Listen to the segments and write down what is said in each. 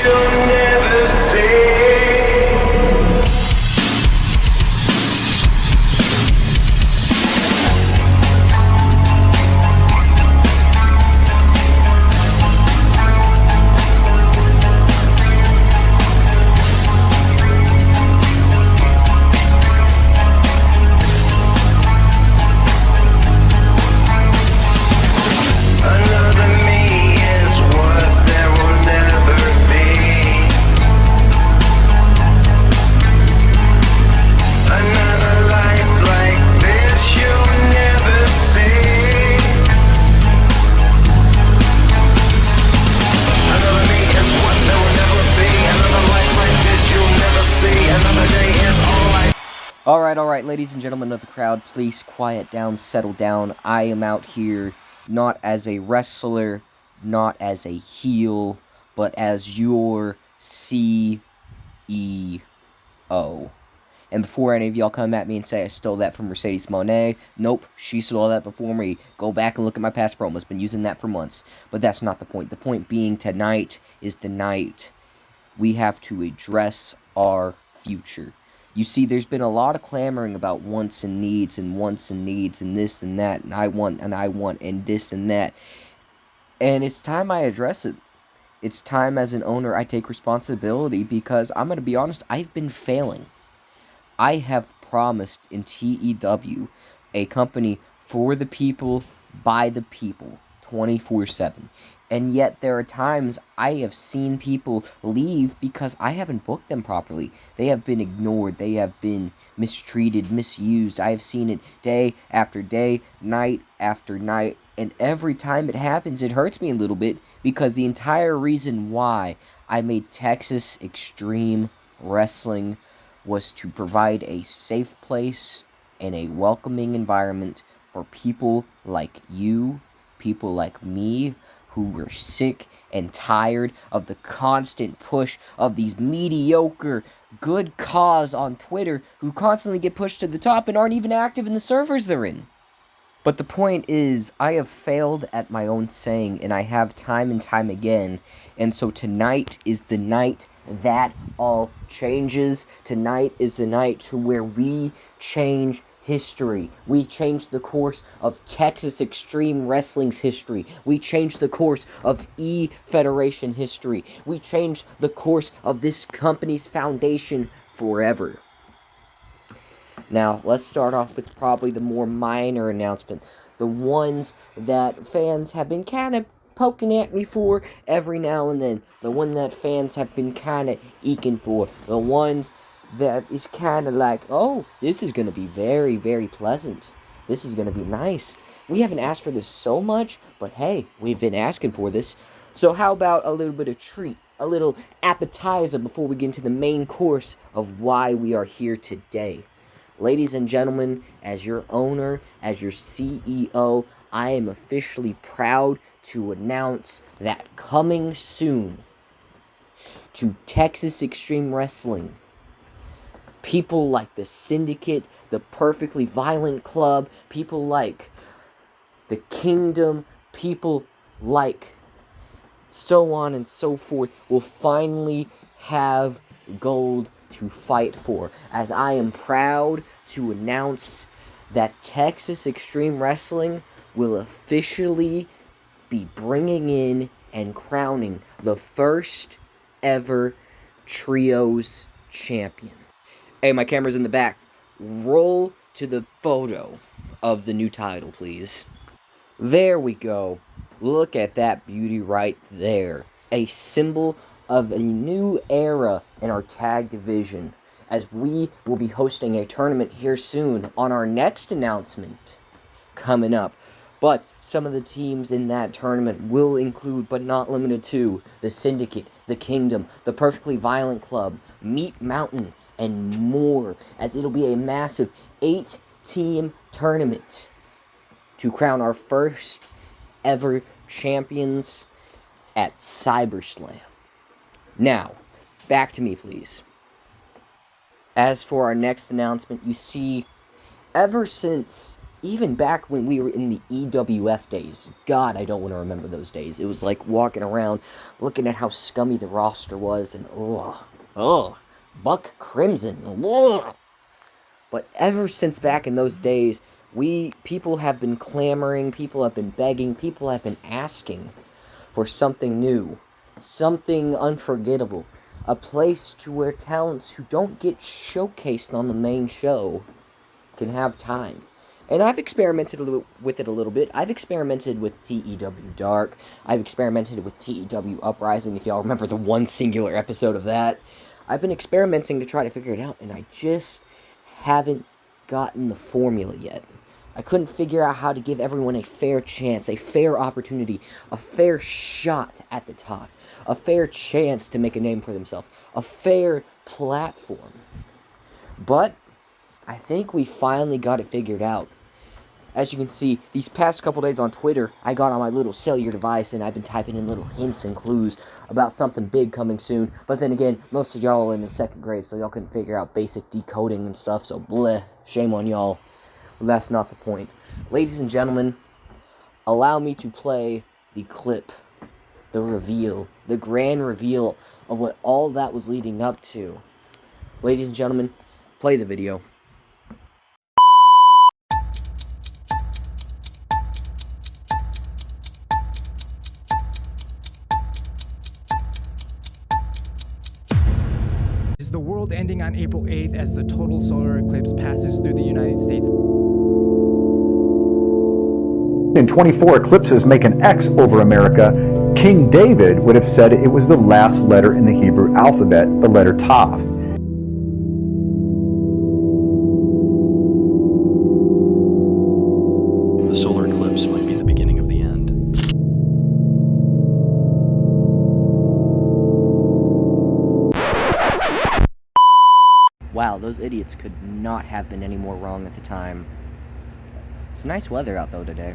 you'll never see. Alright, ladies and gentlemen of the crowd, please quiet down, settle down. I am out here not as a wrestler, not as a heel, but as your CEO. And before any of y'all come at me and say I stole that from Mercedes Monet, nope, she stole that before me. Go back and look at my past promos, been using that for months. But that's not the point. The point being, tonight is the night we have to address our future. You see, there's been a lot of clamoring about wants and needs and this and that, and I want, and this and that. And it's time I address it. It's time as an owner I take responsibility, because I'm going to be honest, I've been failing. I have promised in TEW, a company for the people, by the people, 24/7. And yet there are times I have seen people leave because I haven't booked them properly. They have been ignored. They have been mistreated, misused. I have seen it day after day, night after night. And every time it happens, it hurts me a little bit, because the entire reason why I made Texas Extreme Wrestling was to provide a safe place and a welcoming environment for people like you, people like me, who were sick and tired of the constant push of these mediocre good cause on Twitter who constantly get pushed to the top and aren't even active in the servers they're in. But the point is, I have failed at my own saying, and I have time and time again, and so tonight is the night that all changes. Tonight is the night to where we change history. We change the course of Texas Extreme Wrestling's history. We change the course of E-Federation history. We change the course of this company's foundation forever. Now, let's start off with probably the more minor announcement. The ones that fans have been kind of poking at me for every now and then. The one that fans have been kind of eking for. The ones that is kind of like, oh, this is going to be very, very pleasant. This is going to be nice. We haven't asked for this so much, but hey, we've been asking for this. So how about a little bit of treat, a little appetizer before we get into the main course of why we are here today. Ladies and gentlemen, as your owner, as your CEO, I am officially proud to announce that coming soon to Texas Extreme Wrestling, people like the Syndicate, the Perfectly Violent Club, people like the Kingdom, people like so on and so forth will finally have gold to fight for, as I am proud to announce that Texas Extreme Wrestling will officially be bringing in and crowning the first ever Trios champion. Hey, my camera's in the back. Roll to the photo of the new title, please. There we go. Look at that beauty right there. A symbol of a new era in our tag division, as we will be hosting a tournament here soon on our next announcement coming up. But some of the teams in that tournament will include, but not limited to, the Syndicate, the Kingdom, the Perfectly Violent Club, Meat Mountain, and more, as it'll be a massive 8-team tournament to crown our first ever champions at CyberSlam. Now, back to me, please. As for our next announcement, you see, ever since even back when we were in the EWF days, God, I don't want to remember those days. It was like walking around, looking at how scummy the roster was, and Buck Crimson, ugh. But ever since back in those days, people have been clamoring, people have been begging, people have been asking for something new, something unforgettable, a place to where talents who don't get showcased on the main show can have time. And I've experimented with it a little bit. I've experimented with TEW Dark. I've experimented with TEW Uprising, if y'all remember the one singular episode of that. I've been experimenting to try to figure it out, and I just haven't gotten the formula yet. I couldn't figure out how to give everyone a fair chance, a fair opportunity, a fair shot at the top, a fair chance to make a name for themselves, a fair platform. But I think we finally got it figured out. As you can see, these past couple days on Twitter, I got on my little cellular device and I've been typing in little hints and clues about something big coming soon. But then again, most of y'all are in the second grade, so y'all couldn't figure out basic decoding and stuff, so bleh, shame on y'all. Well, that's not the point. Ladies and gentlemen, allow me to play the clip, the reveal, the grand reveal of what all that was leading up to. Ladies and gentlemen, play the video. Is the world ending on April 8th as the total solar eclipse passes through the United States? In 24 eclipses make an X over America, King David would have said it was the last letter in the Hebrew alphabet, the letter Tav. The solar eclipse might be the beginning of the end. Wow, those idiots could not have been any more wrong at the time. It's nice weather out though today.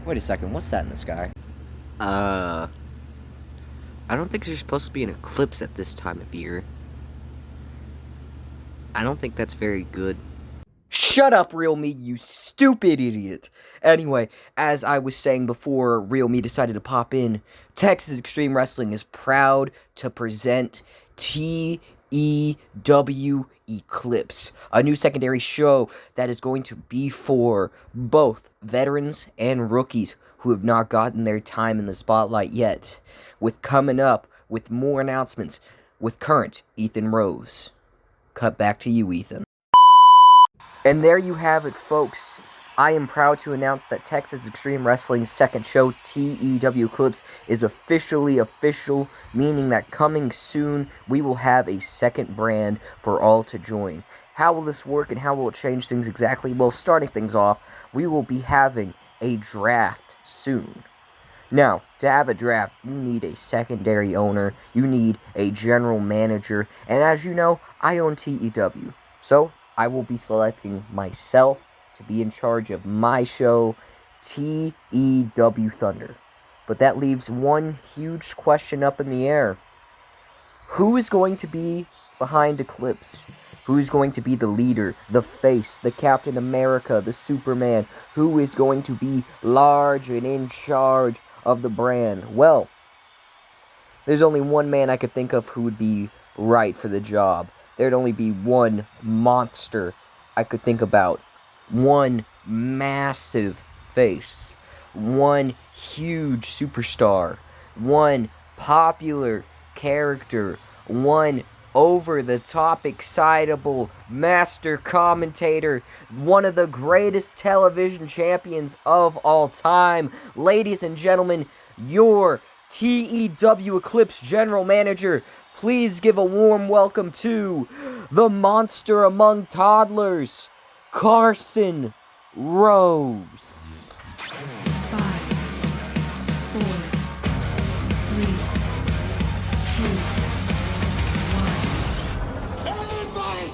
Wait a second, what's that in the sky? I don't think there's supposed to be an eclipse at this time of year. I don't think that's very good. Shut up, Real Me, you stupid idiot! Anyway, as I was saying before Real Me decided to pop in, Texas Extreme Wrestling is proud to present TEW Eclipse, a new secondary show that is going to be for both veterans and rookies who have not gotten their time in the spotlight yet, with coming up with more announcements with current Ethan Rose. Cut back to you, Ethan. And there you have it, folks. I am proud to announce that Texas Extreme Wrestling's second show, TEW Eclipse, is officially official, meaning that coming soon, we will have a second brand for all to join. How will this work and how will it change things exactly? Well, starting things off, we will be having a draft soon. Now, to have a draft, you need a secondary owner, you need a general manager, and as you know, I own TEW. So, I will be selecting myself to be in charge of my show, TEW Thunder. But that leaves one huge question up in the air. Who is going to be behind Eclipse? Who is going to be the leader, the face, the Captain America, the Superman? Who is going to be large and in charge of the brand? Well, there's only one man I could think of who would be right for the job. There'd only be one monster I could think about. One massive face. One huge superstar. One popular character. One over-the-top excitable master commentator. One of the greatest television champions of all time. Ladies and gentlemen, your TEW Eclipse General Manager. Please give a warm welcome to the monster among toddlers, Carson Rose. 5, 4, 3, 2, 1. Everybody!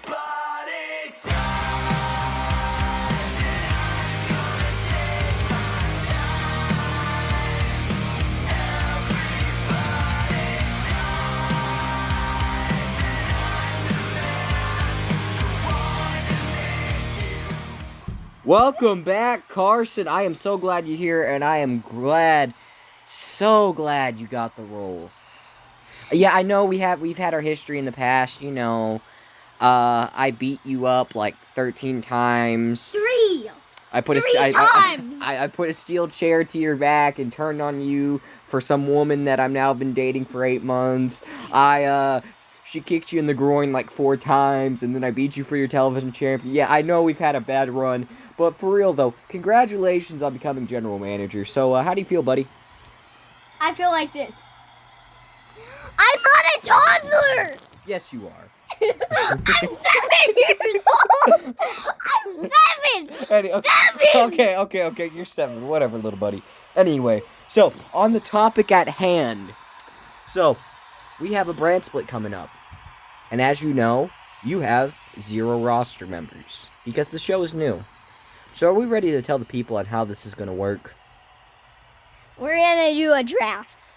Everybody dies, and I'm Welcome back, Carson. I am so glad you're here, and I am so glad you got the role. Yeah, I know we've had our history in the past, you know. I beat you up like 13 times. I put I put a steel chair to your back and turned on you for some woman that I've now been dating for 8 months. She kicked you in the groin like 4 times, and then I beat you for your television champion. Yeah, I know we've had a bad run, but for real though, congratulations on becoming general manager. So, how do you feel, buddy? I feel like this. I'm not a toddler! Yes, you are. I'm 7 years old! I'm 7! 7! Okay, you're 7. Whatever, little buddy. Anyway, so, on the topic at hand. So, we have a brand split coming up. And as you know, you have 0 roster members. Because the show is new. So, are we ready to tell the people on how this is going to work? We're gonna do a draft.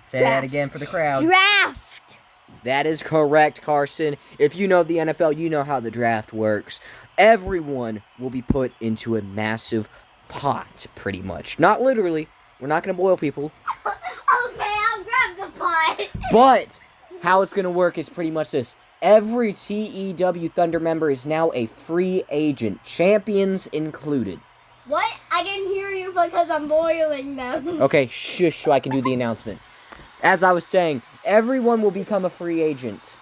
Say that again for the crowd. Draft! That is correct, Carson. If you know the NFL, you know how the draft works. Everyone will be put into a massive pot, pretty much. Not literally. We're not going to boil people. Okay, I'll grab the pot. But how it's going to work is pretty much this. Every TEW Thunder member is now a free agent, champions included. What? I didn't hear you because I'm boiling them. Okay, shush, so I can do the announcement. As I was saying, everyone will become a free agent.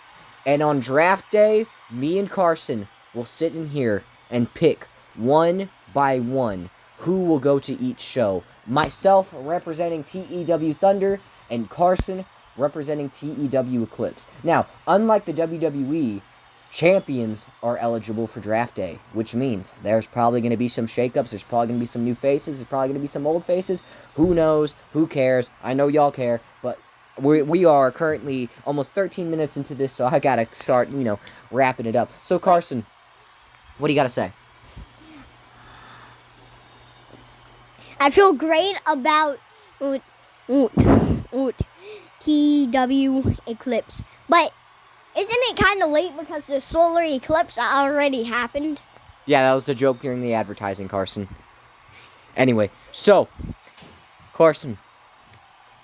And on draft day, me and Carson will sit in here and pick one by one who will go to each show. Myself representing TEW Thunder and Carson representing TEW Eclipse. Now, unlike the WWE, champions are eligible for draft day, which means there's probably going to be some shakeups, there's probably going to be some new faces, there's probably going to be some old faces. Who knows? Who cares? I know y'all care, but we are currently almost 13 minutes into this, so I got to start, wrapping it up. So, Carson, what do you got to say? I feel great about TEW Eclipse, but isn't it kind of late because the solar eclipse already happened? Yeah, that was the joke during the advertising, Carson. Anyway, so, Carson,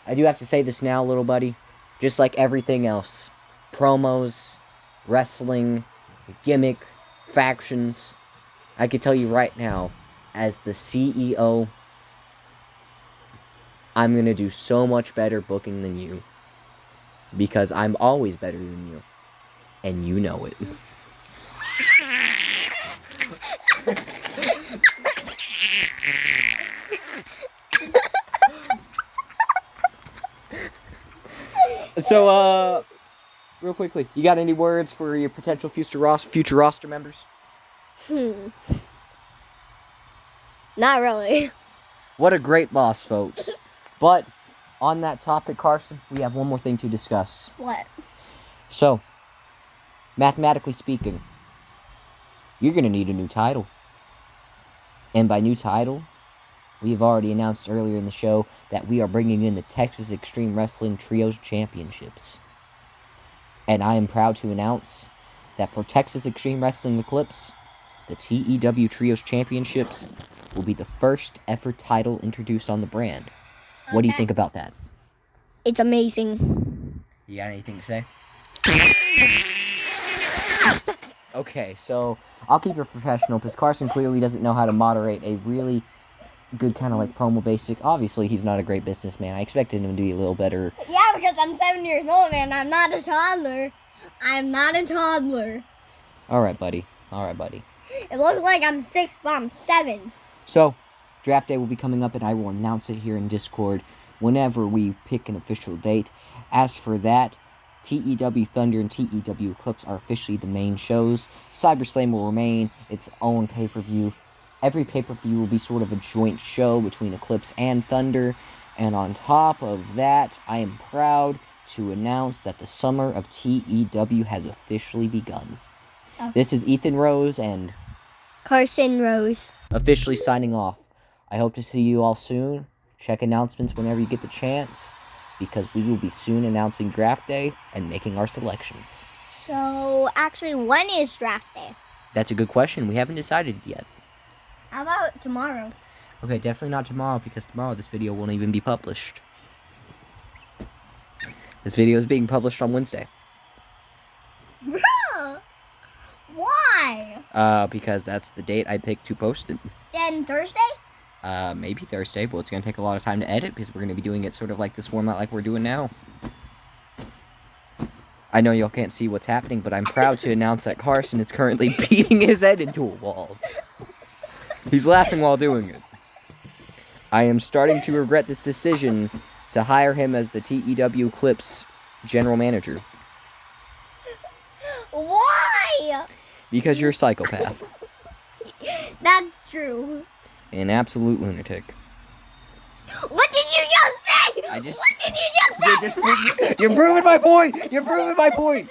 I do have to say this now, little buddy. Just like everything else, promos, wrestling, gimmick, factions, I can tell you right now, as the CEO, I'm going to do so much better booking than you. Because I'm always better than you. And you know it. So, real quickly, you got any words for your potential future roster members? Not really. What a great boss, folks. But, on that topic, Carson, we have one more thing to discuss. What? So, mathematically speaking, you're going to need a new title. And by new title, we've already announced earlier in the show that we are bringing in the Texas Extreme Wrestling Trios Championships. And I am proud to announce that for Texas Extreme Wrestling Eclipse, the TEW Trios Championships will be the first ever title introduced on the brand. What do you think about that? It's amazing. You got anything to say? Okay, so I'll keep it professional because Carson clearly doesn't know how to moderate a really good kind of like promo basic. Obviously, he's not a great businessman. I expected him to be a little better. Yeah, because I'm 7 years old and I'm not a toddler. I'm not a toddler. All right, buddy. It looks like I'm 6, but I'm 7. So, draft day will be coming up, and I will announce it here in Discord whenever we pick an official date. As for that, TEW Thunder and TEW Eclipse are officially the main shows. CyberSlam will remain its own pay-per-view. Every pay-per-view will be sort of a joint show between Eclipse and Thunder. And on top of that, I am proud to announce that the summer of TEW has officially begun. Oh. This is Ethan Rose and Carson Rose. Officially signing off. I hope to see you all soon. Check announcements whenever you get the chance, because we will be soon announcing draft day and making our selections. So, actually, when is draft day? That's a good question. We haven't decided yet. How about tomorrow? Okay, definitely not tomorrow, because tomorrow this video won't even be published. This video is being published on Wednesday. Bruh! Why? Because that's the date I picked to post it. Then Thursday? Maybe Thursday, but it's gonna take a lot of time to edit, because we're gonna be doing it sort of like this format like we're doing now. I know y'all can't see what's happening, but I'm proud to announce that Carson is currently beating his head into a wall. He's laughing while doing it. I am starting to regret this decision to hire him as the TEW Clips general manager. Why? Because you're a psychopath. That's true. An absolute lunatic. What did you just say? I just- What did you just say? You're proving my point! You're proving my point!